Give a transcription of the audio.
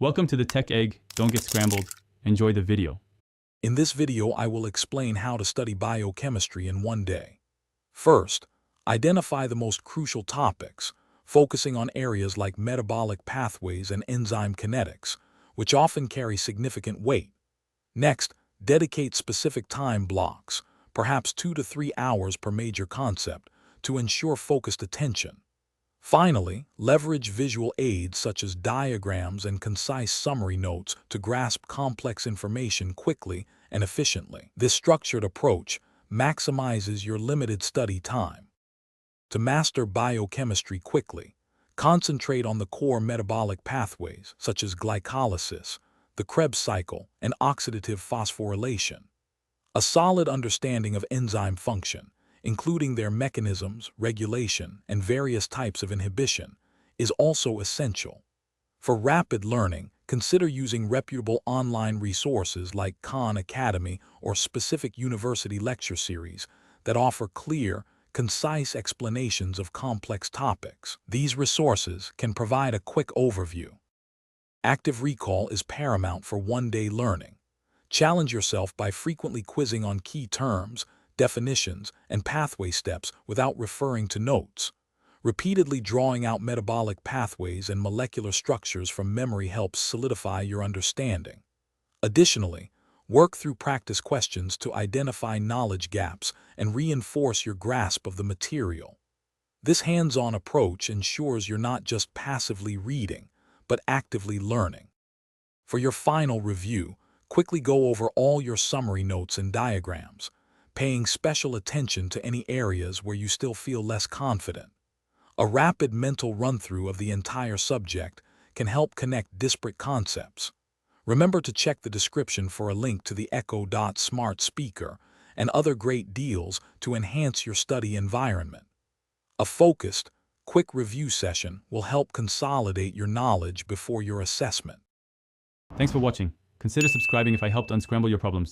Welcome to the Tech Egg. Don't get scrambled. Enjoy the video. In this video, I will explain how to study biochemistry in one day. First, identify the most crucial topics, focusing on areas like metabolic pathways and enzyme kinetics, which often carry significant weight. Next, dedicate specific time blocks, perhaps 2 to 3 hours per major concept, to ensure focused attention. Finally, leverage visual aids such as diagrams and concise summary notes to grasp complex information quickly and efficiently. This structured approach maximizes your limited study time. To master biochemistry quickly, concentrate on the core metabolic pathways such as glycolysis, the Krebs cycle, and oxidative phosphorylation. A solid understanding of enzyme function, including their mechanisms, regulation, and various types of inhibition, is also essential. For rapid learning, consider using reputable online resources like Khan Academy or specific university lecture series that offer clear, concise explanations of complex topics. These resources can provide a quick overview. Active recall is paramount for one-day learning. Challenge yourself by frequently quizzing on key terms, definitions, and pathway steps without referring to notes. Repeatedly drawing out metabolic pathways and molecular structures from memory helps solidify your understanding. Additionally, work through practice questions to identify knowledge gaps and reinforce your grasp of the material. This hands-on approach ensures you're not just passively reading, but actively learning. For your final review, quickly go over all your summary notes and diagrams, paying special attention to any areas where you still feel less confident. A rapid mental run-through of the entire subject can help connect disparate concepts. Remember to check the description for a link to the Echo.Smart speaker and other great deals to enhance your study environment. A focused, quick review session will help consolidate your knowledge before your assessment. Thanks for watching. Consider subscribing if I helped unscramble your problems.